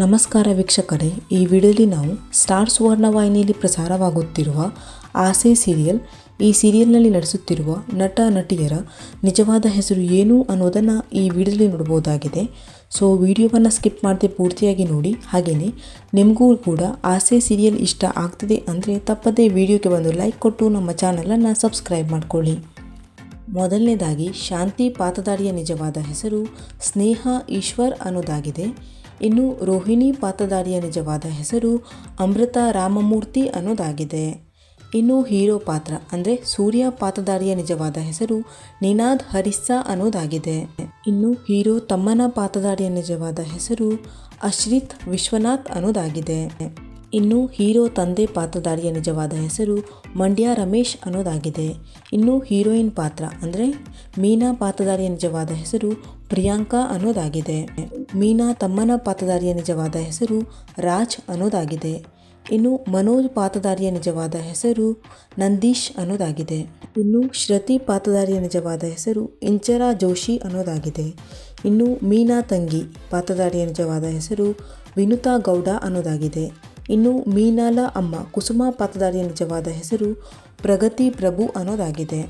ನಮಸ್ಕಾರ ವೀಕ್ಷಕರೇ, ಈ ವಿಡಿಯೋಲಿ ನಾವು ಸ್ಟಾರ್ ಸುವರ್ಣ ವಾಹಿನಿಯಲ್ಲಿ ಪ್ರಸಾರವಾಗುತ್ತಿರುವ ಆಸೆ ಸೀರಿಯಲ್, ಈ ಸೀರಿಯಲ್ನಲ್ಲಿ ನಡೆಸುತ್ತಿರುವ ನಟ ನಟಿಯರ ನಿಜವಾದ ಹೆಸರು ಏನು ಅನ್ನೋದನ್ನು ಈ ವಿಡಿಯೋಲಿ ನೋಡಬಹುದಾಗಿದೆ. ಸೊ ವಿಡಿಯೋವನ್ನು ಸ್ಕಿಪ್ ಮಾಡದೆ ಪೂರ್ತಿಯಾಗಿ ನೋಡಿ. ಹಾಗೆಯೇ ನಿಮಗೂ ಕೂಡ ಆಸೆ ಸೀರಿಯಲ್ ಇಷ್ಟ ಆಗ್ತಿದೆ ಅಂದರೆ ತಪ್ಪದೇ ವಿಡಿಯೋಗೆ ಒಂದು ಲೈಕ್ ಕೊಟ್ಟು ನಮ್ಮ ಚಾನಲನ್ನು ಸಬ್ಸ್ಕ್ರೈಬ್ ಮಾಡ್ಕೊಳ್ಳಿ. ಮೊದಲನೇದಾಗಿ ಶಾಂತಿ ಪಾತದಾರಿಯ ನಿಜವಾದ ಹೆಸರು ಸ್ನೇಹ ಈಶ್ವರ್ ಅನ್ನೋದಾಗಿದೆ. ಇನ್ನು ರೋಹಿಣಿ ಪಾತದಾರಿಯ ನಿಜವಾದ ಹೆಸರು ಅಮೃತ ರಾಮಮೂರ್ತಿ ಅನ್ನೋದಾಗಿದೆ. ಇನ್ನು ಹೀರೋ ಪಾತ್ರ ಅಂದರೆ ಸೂರ್ಯ ಪಾತದಾರಿಯ ನಿಜವಾದ ಹೆಸರು ನಿನಾದ್ ಹರಿಸ್ಸಾ ಅನ್ನೋದಾಗಿದೆ. ಇನ್ನು ಹೀರೋ ತಮ್ಮನ ಪಾತದಾರಿಯ ನಿಜವಾದ ಹೆಸರು ಅಶ್ರಿತ್ ವಿಶ್ವನಾಥ್ ಅನ್ನೋದಾಗಿದೆ. ಇನ್ನು ಹೀರೋ ತಂದೆ ಪಾತ್ರಧಾರಿಯ ನಿಜವಾದ ಹೆಸರು ಮಂಡ್ಯ ರಮೇಶ್ ಅನ್ನೋದಾಗಿದೆ. ಇನ್ನು ಹೀರೋಯಿನ್ ಪಾತ್ರ ಅಂದರೆ ಮೀನಾ ಪಾತ್ರಧಾರಿಯ ನಿಜವಾದ ಹೆಸರು ಪ್ರಿಯಾಂಕಾ ಅನ್ನೋದಾಗಿದೆ. ಮೀನಾ ತಮ್ಮನ ಪಾತ್ರಧಾರಿಯ ನಿಜವಾದ ಹೆಸರು ರಾಜ್ ಅನ್ನೋದಾಗಿದೆ. ಇನ್ನು ಮನೋಜ್ ಪಾತ್ರಧಾರಿಯ ನಿಜವಾದ ಹೆಸರು ನಂದೀಶ್ ಅನ್ನೋದಾಗಿದೆ. ಇನ್ನು ಶ್ರುತಿ ಪಾತ್ರಧಾರಿಯ ನಿಜವಾದ ಹೆಸರು ಇಂಚರಾ ಜೋಶಿ ಅನ್ನೋದಾಗಿದೆ. ಇನ್ನು ಮೀನಾ ತಂಗಿ ಪಾತ್ರಧಾರಿಯ ನಿಜವಾದ ಹೆಸರು ವಿನುತಾ ಗೌಡ ಅನ್ನೋದಾಗಿದೆ. ಇನ್ನು ಮೀನಾಲ ಅಮ್ಮ ಕುಸುಮ ಪಾತ್ರಧಾರಿಯ ನಿಜವಾದ ಹೆಸರು ಪ್ರಗತಿ ಪ್ರಭು ಅನ್ನೋದಾಗಿದೆ.